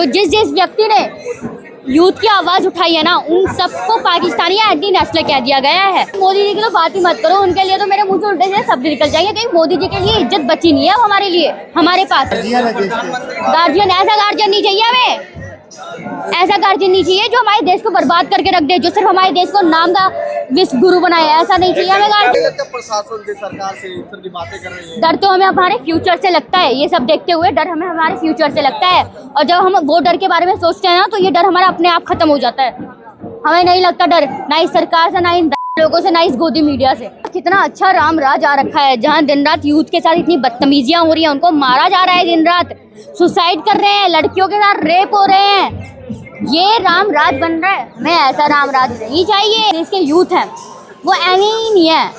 जिस व्यक्ति ने यूथ की आवाज उठाई है ना, उन सबको पाकिस्तानी या एंटी नेशनल कह दिया गया है। मोदी जी की तो बात ही मत करो, उनके लिए तो मेरे मुंह से उल्टे से शब्द निकल जाएंगे, कहीं मोदी जी के लिए इज्जत बची नहीं है हमारे लिए, हमारे पास। गार्जियन, ऐसा गार्जियन नहीं चाहिए हमें, ऐसा गार्जियन नहीं चाहिए जो हमारे देश को बर्बाद करके रख दे, जो सिर्फ हमारे देश को नाम का विश्व गुरु बनाए, ऐसा नहीं चाहिए हमें गार्जियन। प्रशासन से, सरकार से इस तरह की बातें कर रही है। डर तो हमें हमारे फ्यूचर से लगता है, ये सब देखते हुए डर हमें हमारे फ्यूचर से लगता है। और जब हम वो डर के बारे में सोचते हैं ना, तो ये डर हमारा अपने आप खत्म हो जाता है। हमें नहीं लगता डर, ना इस सरकार से, ना इन लोगों से, ना इस गोदी मीडिया से। कितना अच्छा राम राज आ रखा है, जहाँ दिन रात यूथ के साथ इतनी बदतमीजियां हो रही हैं, उनको मारा जा रहा है, दिन रात सुसाइड कर रहे हैं, लड़कियों के साथ रेप हो रहे हैं, ये राम राज बन रहा है। हमें ऐसा राम राज नहीं चाहिए। इसके यूथ हैं वो ऐसे ही नहीं है,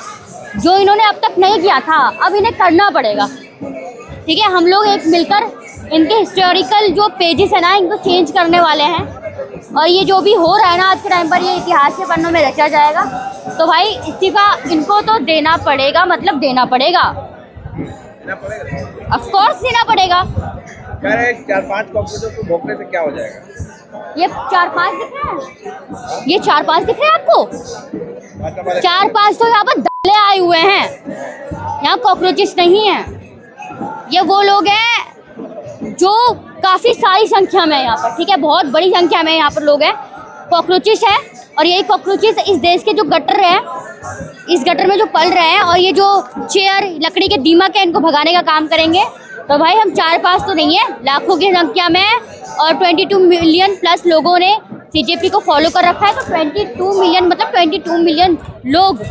जो इन्होंने अब तक नहीं किया था अब इन्हें करना पड़ेगा। ठीक है, हम लोग एक मिलकर इनके हिस्टोरिकल जो पेजेस है ना, इनको चेंज करने वाले हैं। और ये जो भी हो रहा है ना आज के टाइम पर, ये इतिहास के पन्नों में रचा जाएगा। तो भाई इस्तीफा इनको तो देना पड़ेगा, मतलब देना पड़ेगा, ऑफ कोर्स देना पड़ेगा। 4-5 कॉकरोचों को भोंकने से क्या हो जाएगा? ये 4-5 दिख रहे हैं, ये 4-5 दिख रहे हैं आपको? 4-5 तो यहाँ पर दले आए हुए हैं, यहाँ कॉकरोचेस नहीं हैं। ये वो लोग हैं जो काफ़ी सारी संख्या में यहाँ पर, ठीक है, बहुत बड़ी संख्या में यहाँ पर लोग हैं, कॉकरोचेस हैं। और यही कॉकरोचेस इस देश के जो गटर हैं, इस गटर में जो पल रहे हैं, और ये जो चेयर लकड़ी के दीमक है, इनको भगाने का काम करेंगे। तो भाई हम 4-5 तो नहीं है, लाखों की संख्या में, और 22 मिलियन प्लस लोगों ने सीजेपी को फॉलो कर रखा है। तो 22 मिलियन मतलब 22 मिलियन लोग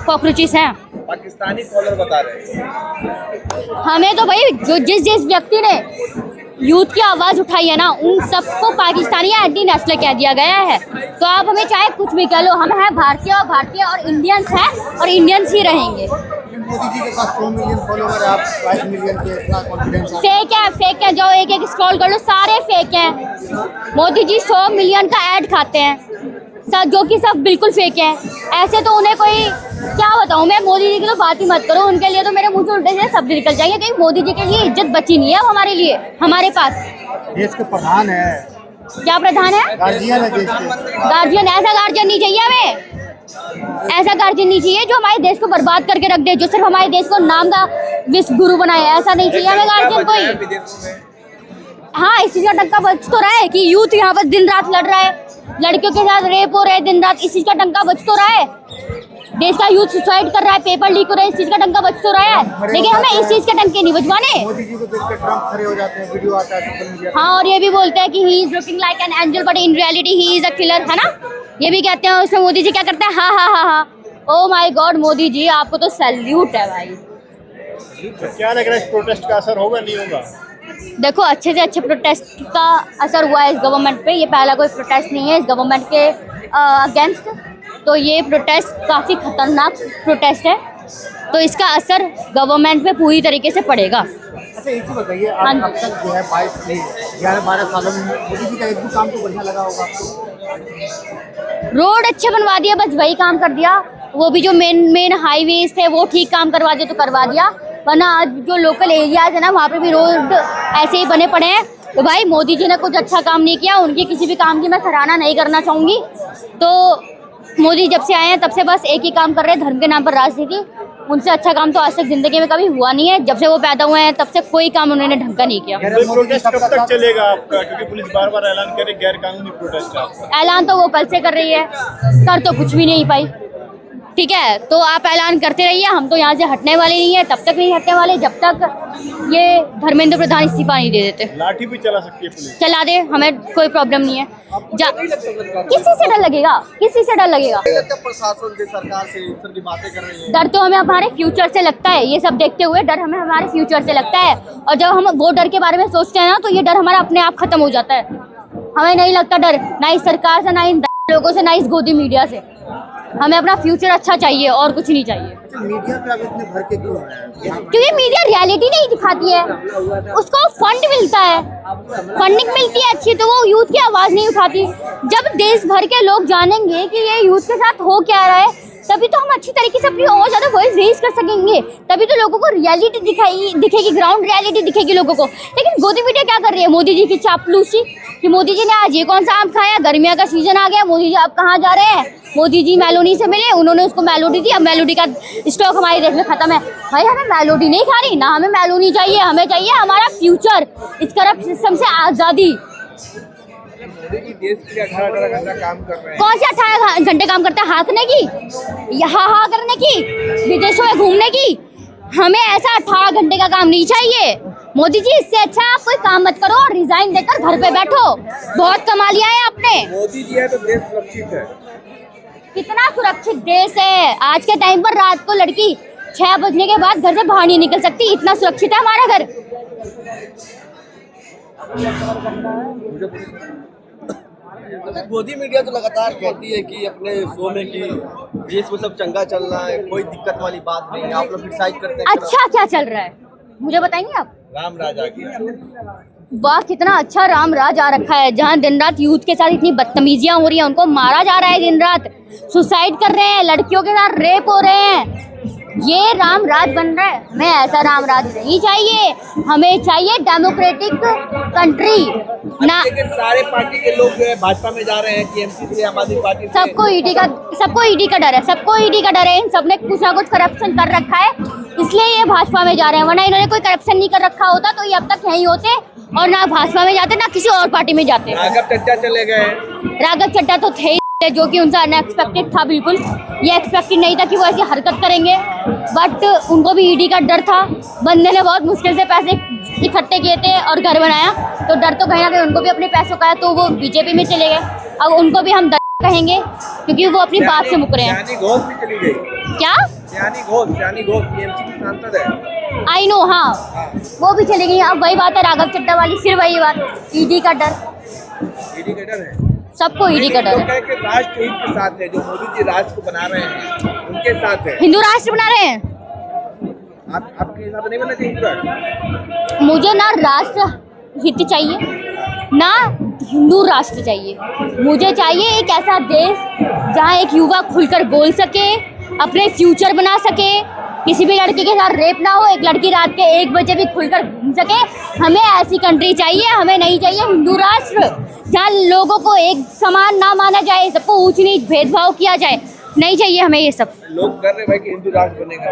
कॉकरोचेस हैं। पाकिस्तानी फॉलोअर बता रहे हैं। हमें तो भाई जो जिस व्यक्ति ने यूथ की आवाज़ उठाई है ना, उन सबको पाकिस्तानी या एंटी नेशनल कह दिया गया है। तो आप हमें चाहे कुछ भी कह लो, हम हैं भारतीय, और भारतीय और इंडियंस हैं, और इंडियंस ही रहेंगे। मोदी जी के पास 100 मिलियन फॉलोअर है, आप 5 मिलियन के इतना कॉन्फिडेंस है? फेक है, जो एक स्क्रॉल कर लो, सारे फेक हैं। मोदी जी 100 मिलियन का ऐड खाते हैं, सब जो कि सब बिल्कुल फेक है। ऐसे तो उन्हें कोई क्या बताऊँ मैं, मोदी जी की तो बात ही मत करो, उनके लिए तो मेरे मुंह से उल्टे से शब्द निकल जाएंगे, कहीं मोदी जी के लिए इज्जत बची नहीं है हमारे लिए, हमारे पास। देश के प्रधान है। क्या प्रधान है? गार्जियन है देश के। गार्जियन, ऐसा गार्जियन नहीं चाहिए हमें, ऐसा गार्जियन नहीं चाहिए जो हमारे देश को बर्बाद करके रख दे, जो सिर्फ हमारे देश को नाम का विश्व गुरु बनाए, ऐसा नहीं चाहिए हमें गार्जियन कोई। हाँ, इस चीज़ का डंका बच तो रहा है कि यूथ यहाँ पर दिन रात लड़ रहा है, लड़कियों के साथ रेप हो रहे हैं दिन रात, इस चीज़ का डंका बच तो रहा है। देश का यूथ सुसाइड कर रहा है, पेपर लीक हो रहा है, इस चीज़ का डंका बच तो रहा है, लेकिन हमें इस चीज़ के डंके नहीं बजवाने। मोदी जी को देख के ट्रम्प खड़े हो जाते हैं, वीडियो आता है सोशल मीडिया। हाँ, और ये भी बोलते हैं कि he is looking like an angel but in reality he is a killer, है ना, ये भी कहते हैं। उसमें मोदी जी क्या करते हैं, हाँ हाँ हाँ हाँ, oh my God, Modi ji आपको तो सैल्यूट है भाई। क्या लग रहा है, इस प्रोटेस्ट का असर होगा नहीं होगा? देखो, अच्छे से अच्छे प्रोटेस्ट का असर हुआ है इस गवर्नमेंट पे। ये पहला कोई प्रोटेस्ट नहीं है इस गवर्नमेंट के अगेंस्ट, तो ये प्रोटेस्ट काफ़ी खतरनाक प्रोटेस्ट है, तो इसका असर गवर्नमेंट पे पूरी तरीके से पड़ेगा। अच्छा, एक चीज़ बताइए, आप अब तक जो है 11-12 सालों में मोदी जी का एक भी काम तो बढ़िया लगा होगा आपको? रोड अच्छे बनवा दिया, बस वही काम कर दिया। वो भी जो मेन हाईवेज थे वो ठीक काम करवा दिया तो करवा दिया, वरना आज जो लोकल एरियाज है ना, वहाँ पे भी रोड ऐसे ही बने पड़े हैं। तो भाई मोदी जी ने कुछ अच्छा काम नहीं किया, उनके किसी भी काम की मैं सराहना नहीं करना चाहूँगी। तो मोदी जब से आए हैं तब से बस एक ही काम कर रहे हैं, धर्म के नाम पर राजनीति। उनसे अच्छा काम तो आज तक जिंदगी में कभी हुआ नहीं है, जब से वो पैदा हुए हैं तब से कोई काम उन्होंने ढंग का नहीं किया। प्रोटेस्ट कब तक चलेगा आपका, क्योंकि पुलिस बार-बार ऐलान करे गैर कानूनी प्रोटेस्ट है? ऐलान तो वो कल से कर रही है, कर तो कुछ भी नहीं पाई। ठीक है, तो आप ऐलान करते रहिए, हम तो यहाँ से हटने वाले नहीं है, तब तक नहीं हटने वाले जब तक ये धर्मेंद्र प्रधान इस्तीफा नहीं दे देते। लाठी भी चला सकती है पुलिस? चला दे, हमें कोई प्रॉब्लम नहीं है। किसी से डर लगेगा, किसी से डर लगेगा? प्रशासन से, सरकार से इस तरह की बातें कर रही है। डर तो हमें हमारे फ्यूचर से लगता है, ये सब देखते हुए डर हमें हमारे फ्यूचर से लगता है। और जब हम वो डर के बारे में सोचते हैं ना, तो ये डर हमारा अपने आप खत्म हो जाता है। हमें नहीं लगता डर, ना इस सरकार से, ना इन लोगों से, ना इस गोदी मीडिया से। हमें अपना फ्यूचर अच्छा चाहिए और कुछ नहीं चाहिए। मीडिया पे आप इतने भर के क्यों हैं? क्योंकि मीडिया रियलिटी नहीं दिखाती है, उसको फंड मिलता है, फंडिंग मिलती है अच्छी, तो वो यूथ की आवाज़ नहीं उठाती। जब देश भर के लोग जानेंगे कि ये यूथ के साथ हो क्या रहा है, तभी तो हम अच्छी तरीके से अपनी और ज्यादा वॉइस रेज कर सकेंगे, तभी तो लोगों को रियलिटी दिखेगी, ग्राउंड रियलिटी दिखेगी लोगों को। लेकिन गोदी मीडिया क्या कर रही है, मोदी जी की चापलूसी कि मोदी जी ने आज ये कौन सा आम खाया, गर्मियों का सीजन आ गया, मोदी जी आप कहाँ जा रहे हैं, मोदी जी मेलोडी से मिले, उन्होंने उसको मेलोडी दी, अब मेलोडी का स्टॉक हमारे देश में खत्म है। भाई हमें मेलोडी नहीं खानी, ना हमें मेलोडी चाहिए, हमें चाहिए हमारा फ्यूचर, इस करप्ट सिस्टम से आज़ादी। मोदी जी देश के लिए 18 घंटा काम कर रहे हैं। कौन से 18 घंटे काम करता है, हाँकने की, यहाँ करने की, विदेशों में घूमने की? हमें ऐसा 18 घंटे का काम नहीं चाहिए। मोदी जी इससे अच्छा आप कोई काम मत करो और रिजाइन देकर घर पे बैठो, बहुत कमा लिया है आपने। मोदी जी है तो देश सुरक्षित है। कितना सुरक्षित देश है, आज के टाइम पर रात को लड़की 6 बजने के बाद घर से बाहर नहीं निकल सकती, इतना सुरक्षित है हमारा घर। मोदी मीडिया तो लगातार कहती है कि अपने शो में कि देश में सब चंगा चल रहा है, कोई दिक्कत वाली बात नहीं है, आप लोग क्रिटिसाइज करते हैं। अच्छा क्या चल रहा है मुझे बताएंगे आप? राम राज आ गया। वाह कितना अच्छा राम राज आ रखा है, जहाँ दिन रात यूथ के साथ इतनी बदतमीजियां हो रही हैं, उनको मारा जा रहा है, दिन रात सुसाइड कर रहे हैं, लड़कियों के साथ रेप हो रहे हैं, ये राम राज बन रहा है। हमें ऐसा राम राज नहीं चाहिए, हमें चाहिए डेमोक्रेटिक कंट्री ना। लेकिन सारे पार्टी के लोग जो है भाजपा में जा रहे हैं, टीएमसी से, आम आदमी पार्टी से। सबको ईडी का डर है, सबको ईडी का डर है, इन सबने कुछ ना कुछ करप्शन कर रखा है, इसलिए ये भाजपा में जा रहे हैं, वरना इन्होंने कोई करप्शन नहीं कर रखा होता तो ये अब तक यहीं होते और ना भाजपा में जाते ना किसी और पार्टी में जाते। राघव चड्ढा चले गए। राघव चड्ढा तो थे ही, जो कि उनसे अनएक्सपेक्टेड था, बिल्कुल ये एक्सपेक्टेड नहीं था कि वो ऐसी हरकत करेंगे, बट उनको भी ईडी का डर था। बंदे ने बहुत मुश्किल से पैसे इकट्ठे किए थे और घर बनाया, तो डर तो कहीं ना कहीं उनको भी अपने पैसों का है, तो वो बीजेपी में चले गए। अब उनको भी हम डर कहेंगे क्योंकि वो अपनी बात से मुकरे हैं। सयानी घोष भी चली गई। क्या? सयानी घोष टीएमसी की सांसद है। आई नो, हाँ वो भी चली गई। अब वही बात है राघव चड्ढा वाली, फिर वही बात, ईडी का डर, ईडी का डर है, सबको ईडी का डर है। कि राष्ट्र हित के साथ है, जो मोदी जी राष्ट्र को बना रहे हैं उनके साथ है। हिंदू राष्ट्र बना रहे हैं, आपके हिसाब से नहीं बनना चाहिए हिंदू राष्ट्र? मुझे ना राष्ट्र हित चाहिए ना हिंदू राष्ट्र चाहिए, मुझे चाहिए एक ऐसा देश जहाँ एक युवा खुलकर बोल सके, अपने फ्यूचर बना सके, किसी भी लड़की के साथ रेप ना हो, एक लड़की रात के 1 बजे भी खुलकर घूम सके। हमें ऐसी कंट्री चाहिए, हमें नहीं चाहिए हिंदू राष्ट्र जहाँ लोगों को एक समान ना माना जाए, सबको ऊंच नीच भेदभाव किया जाए, नहीं चाहिए हमें ये सब। लोग कर रहे भाई कि हिंदू राष्ट्र बनेगा,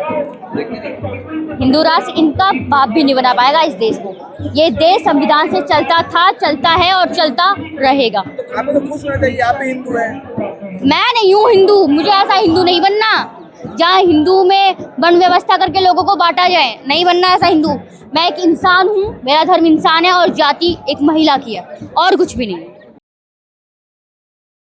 लेकिन हिंदू राष्ट्र इनका बाप भी नहीं बना पाएगा इस देश को। ये देश संविधान से चलता था, चलता है और चलता रहेगा। तो आपको तो खुश होना चाहिए, आप भी हिंदू हैं। मैं नहीं हूँ हिंदू, मुझे ऐसा हिंदू नहीं बनना जहाँ हिंदू में वर्ण व्यवस्था करके लोगों को बांटा जाए, नहीं बनना ऐसा हिंदू। मैं एक इंसान हूँ, मेरा धर्म इंसान है और जाति एक महिला की है, और कुछ भी नहीं।